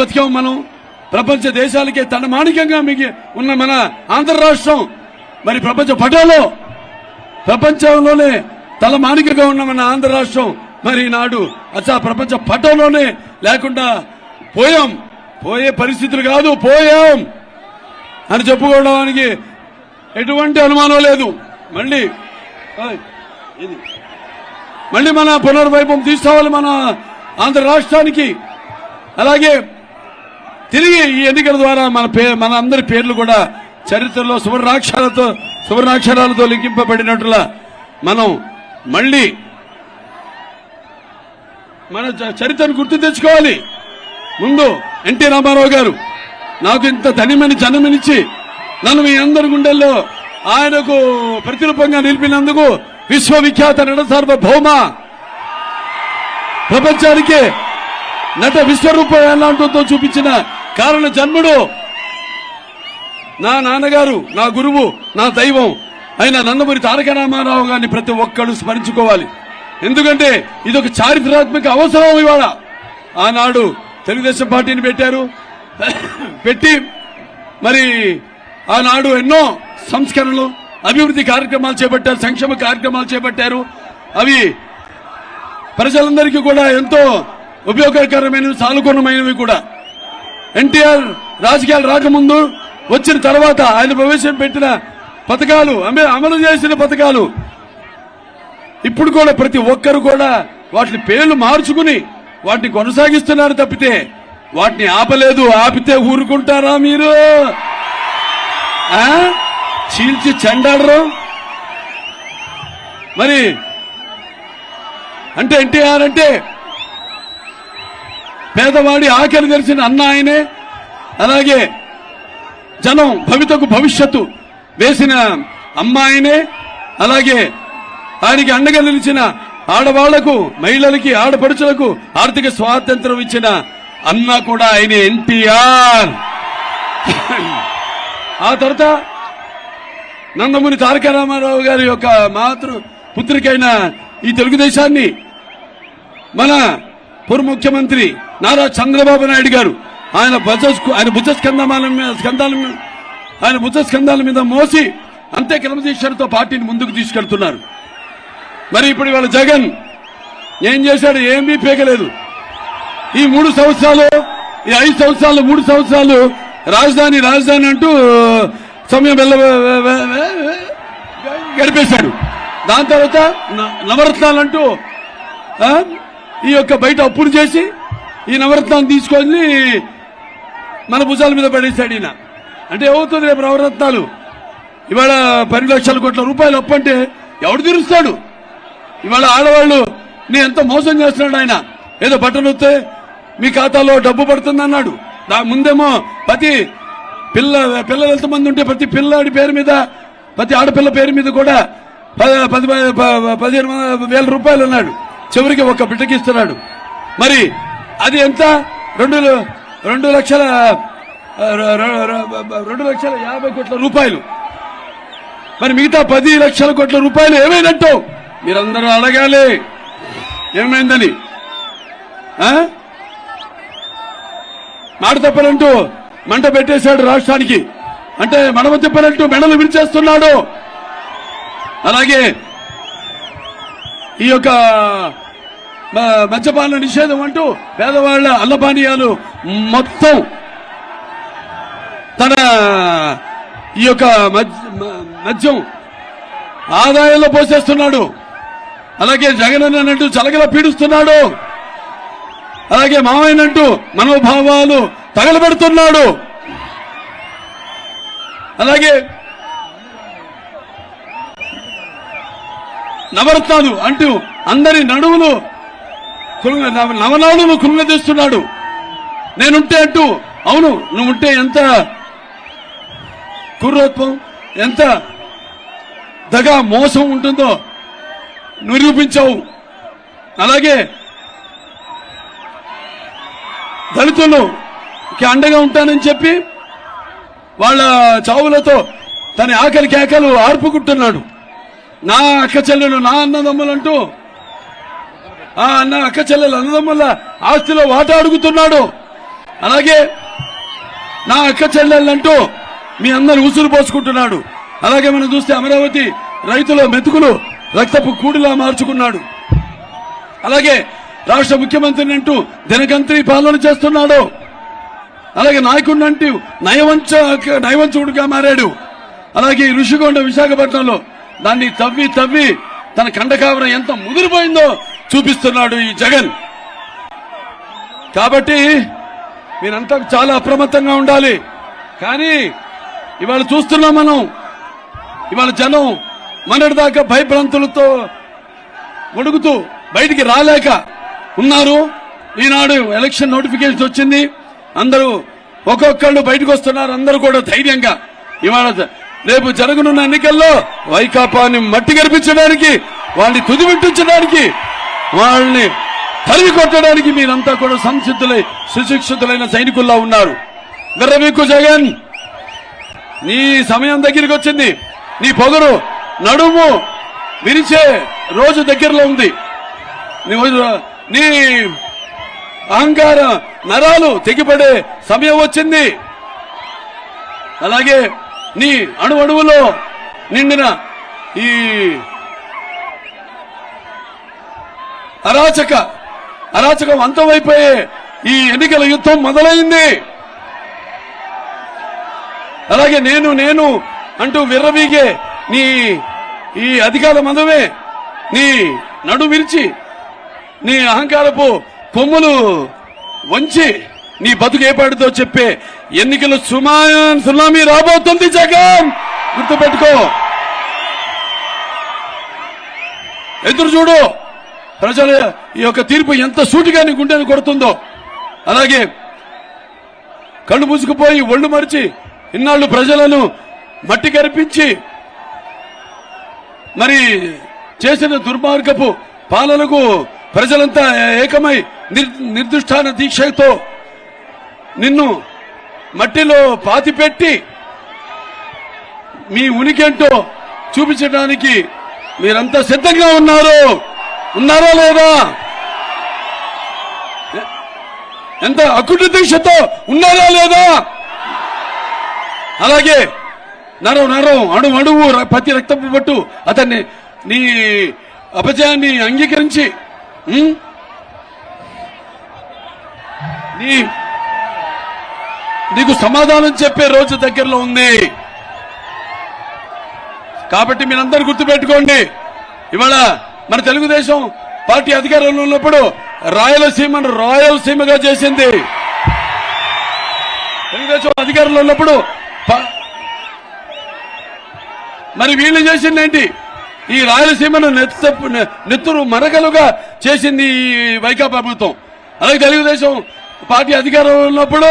బతికాం మనం. ప్రపంచ దేశాలకే తనమానికంగా మిగి ఉన్న మన ఆంధ్ర రాష్ట్రం మరి ప్రపంచ పటంలో ప్రపంచంలోనే తలమానికగా ఉన్న మన ఆంధ్ర రాష్ట్రం మరి నాడు ప్రపంచ పటంలోనే లేకుండా పోయాం. పోయే పరిస్థితులు కాదు, పోయాం అని చెప్పుకోవడానికి ఎటువంటి అనుమానం లేదు. మళ్ళీ మన పునర్వైభవం తీసుకోవాలి మన ఆంధ్ర రాష్ట్రానికి. అలాగే తిరిగి ఈ ఎన్నికల ద్వారా మన అందరి పేర్లు కూడా చరిత్రలో సువర్ణాక్షరాలతో లిఖింపబడినట్లుగా మనం మళ్ళీ మన చరిత్రను గుర్తు తెచ్చుకోవాలి. ముందు ఎన్టీ రామారావు గారు నాకు ఇంత ధనిమని జన్మనిచ్చి నన్ను మీ అందరి గుండెల్లో ఆయనకు ప్రతిరూపంగా నిలిపినందుకు విశ్వవిఖ్యాత నట సార్వభౌమ ప్రపంచానికి నట విశ్వరూపం ఎలాంటితో చూపించిన కారణ జన్ముడు నా నాన్నగారు, నా గురువు, నా దైవం అయిన నందమూరి తారక రామారావు గారిని ప్రతి ఒక్కరు స్మరించుకోవాలి. ఎందుకంటే ఇది ఒక చారిత్రాత్మక అవసరం. ఇవాళ ఆనాడు తెలుగుదేశం పార్టీని పెట్టి మరి ఆనాడు ఎన్నో సంస్కరణలు, అభివృద్ధి కార్యక్రమాలు చేపట్టారు, సంక్షేమ కార్యక్రమాలు చేపట్టారు. అవి ప్రజలందరికీ కూడా ఎంతో ఉపయోగకరమైనవి, సానుకూలమైనవి కూడా. ఎన్టీఆర్ రాజకీయాలు రాకముందు వచ్చిన తర్వాత ఆయన ప్రవేశపెట్టిన పథకాలు, అమలు చేసిన పథకాలు ఇప్పుడు కూడా ప్రతి ఒక్కరు కూడా వాటిని పేర్లు మార్చుకుని వాటిని కొనసాగిస్తున్నారు తప్పితే వాటిని ఆపలేదు. ఆపితే ఊరుకుంటారా మీరు? చీల్చి చెండాడరు. మరి అంటే ఎన్టీఆర్ అంటే పేదవాడి ఆకలి తెలిసిన అన్న ఆయనే. అలాగే జనం భవిష్యత్తు వేసిన అమ్మాయినే. అలాగే ఆయనకి అండగా నిలిచిన ఆడవాళ్లకు, మహిళలకి, ఆడపడుచులకు ఆర్థిక స్వాతంత్రం ఇచ్చిన అన్న కూడా ఆయన ఎన్టీఆర్. ఆ తర్వాత నందమూరి తారక రామారావు గారి యొక్క మాతృ పుత్రికైన ఈ తెలుగుదేశాన్ని మన పూర్వ ముఖ్యమంత్రి నారా చంద్రబాబు నాయుడు గారు ఆయన భుజస్కంధాల మీద మోసి అంతే క్రమశిక్షణతో పార్టీని ముందుకు తీసుకెళ్తున్నారు. మరి ఇప్పుడు ఇవాళ జగన్ ఏం చేశాడు? ఏమీ పీకలేదు. ఈ 3 సంవత్సరాలు, ఈ 5 సంవత్సరాలు, 3 సంవత్సరాలు రాజధాని అంటూ సమయం గడిపేశాడు. దాని తర్వాత నవరత్నాలంటూ ఈ యొక్క బయట అప్పులు చేసి ఈ నవరత్నాన్ని తీసుకొని మన భుజాల మీద పడేశాడు ఈయన. అంటే ఏమవుతుంది రేపు నవరత్నాలు? ఇవాళ 10 లక్షల కోట్ల రూపాయలు అప్పు అంటే ఎవడు తీరుస్తాడు? ఇవాళ ఆడవాళ్ళు నీ ఎంత మోసం చేస్తున్నాడు ఆయన. ఏదో బట్టలు వస్తే మీ ఖాతాలో డబ్బు పడుతుంది అన్నాడు. ముందేమో ప్రతి పిల్లలు ఎంతమంది ఉంటే ప్రతి పిల్లాడి పేరు మీద, ప్రతి ఆడపిల్ల పేరు మీద కూడా 15,000 రూపాయలు అన్నాడు. చివరికి ఒక బిడ్డకి ఇస్తున్నాడు. మరి అది ఎంత? 2,50,00,000 కోట్ల రూపాయలు. మరి మిగతా 10 లక్షల కోట్ల రూపాయలు ఏమైనట్టు మీరందరూ అడగాలి ఏమైందని. మాట తప్పనంటూ మంట పెట్టేశాడు రాష్ట్రానికి. అంటే మడమ తిప్పనంటూ మెడలు విరిచేస్తున్నాడు. అలాగే ఈ యొక్క మద్యపాన నిషేధం అంటూ పేదవాళ్ల అన్నపానీయాలు మొత్తం తన ఈ యొక్క మద్యం ఆదాయంలో పోసేస్తున్నాడు. అలాగే జగన్ అన్నట్టు చలగల పీడిస్తున్నాడు. అలాగే మావయ్యనంటూ మనోభావాలు తగలబెడుతున్నాడు. అలాగే నవరత్నాలు అంటూ అందరి నడువులు నవనాడులు కృంగదీస్తున్నాడు. నేనుంటే అంటూ, అవును నువ్వుంటే ఎంత క్రూరత్వం, ఎంత దగా మోసం ఉంటుందో నిరూపించావు. అలాగే దళితులకి అండగా ఉంటానని చెప్పి వాళ్ళ చావులతో తన ఆకలి కేకలు ఆర్పుకుంటున్నాడు. నా అక్క చెల్లెలు, నా అన్నదమ్ములంటూ ఆ అక్క చెల్లెలు అన్నదమ్ముల ఆస్తిలో వాటా అడుగుతున్నాడు. అలాగే నా అక్క చెల్లెళ్ళంటూ మీ అందరు ఉసురు పోసుకుంటున్నాడు. అలాగే మనం చూస్తే అమరావతి రైతుల మెతుకులు రక్తపు కూడిలా మార్చుకున్నాడు. అలాగే రాష్ట్ర ముఖ్యమంత్రిని అంటూ దినగంత్రి పాలన చేస్తున్నాడు. అలాగే నాయకుడిని అంటూ నయవంచుడుగా మారాడు. అలాగే ఋషికొండ విశాఖపట్నంలో దాన్ని తవ్వి తవ్వి తన కండకావరం ఎంత ముదిరిపోయిందో చూపిస్తున్నాడు ఈ జగన్. కాబట్టి మీరంతా చాలా అప్రమత్తంగా ఉండాలి. కానీ ఇవాళ చూస్తున్నాం మనం, ఇవాళ జనం మొన్నటిదాకా భయభ్రాంతులతో ఒడుగుతూ బయటికి రాలేక ఉన్నారు. ఈనాడు ఎలక్షన్ నోటిఫికేషన్ వచ్చింది, అందరూ ఒక్కొక్కళ్ళు బయటకు వస్తున్నారు. అందరూ కూడా ధైర్యంగా ఇవాళ రేపు జరగనున్న ఎన్నికల్లో వైకాపాని మట్టి గర్పించడానికి, వాళ్ళని తుదిమిట్టించడానికి, వాళ్ళని తరిమి కొట్టడానికి మీరంతా కూడా సంసిద్ధులై సుశిక్షితులైన సైనికుల్లా ఉన్నారు. విర్రవీక్కు జగన్, నీ సమయం దగ్గరికి వచ్చింది. నీ పొగరు నడుము విరిచే రోజు దగ్గరలో ఉంది. నీ అహంకార నరాలు తెగిపడే సమయం వచ్చింది. అలాగే నీ అణువణువులో నిండిన ఈ అరాచకం అంతమైపోయే ఈ ఎన్నికల యుద్ధం మొదలైంది. అలాగే నేను అంటూ విర్రవీగే నీ ఈ అధికార మదమే నీ నడు విరిచి నీ అహంకారపు కొమ్ములు వంచి నీ బతుకు ఏపాటితో చెప్పే ఎన్నికలు సునామీ రాబోతుంది జగన్, గుర్తుపెట్టుకో. ఎదురు చూడు, ప్రజల ఈ యొక్క తీర్పు ఎంత సూటిగా నీ గుండెను కొడుతుందో. అలాగే కళ్ళు మూసుకుపోయి ఒళ్ళు మరిచి ఇన్నాళ్లు ప్రజలను మట్టి కరిపించి మరి చేసిన దుర్మార్గపు పాలనకు ప్రజలంతా ఏకమై నిర్దిష్టాన దీక్షతో నిన్ను మట్టిలో పాతిపెట్టి మీ ఉనికేంటో చూపించడానికి మీరంతా సిద్ధంగా ఉన్నారా లేదా? ఎంత అకుటి దీక్షతో ఉన్నారా లేదా? అలాగే నరం అణువు ప్రతి రక్తపు పట్టు అతన్ని నీ అపజయాన్ని అంగీకరించి నీకు సమాధానం చెప్పే రోజు దగ్గరలో ఉంది. కాబట్టి మీరందరూ గుర్తుపెట్టుకోండి, ఇవాళ మన తెలుగుదేశం పార్టీ అధికారంలో ఉన్నప్పుడు రాయలసీమను రాయలసీమగా చేసింది. తెలుగుదేశం అధికారంలో ఉన్నప్పుడు మరి వీళ్ళు చేసిందేంటి? ఈ రాయలసీమను నెత్తురు మరకలుగా చేసింది ఈ వైకాపా ప్రభుత్వం. అలాగే తెలుగుదేశం పార్టీ అధికారంలో ఉన్నప్పుడు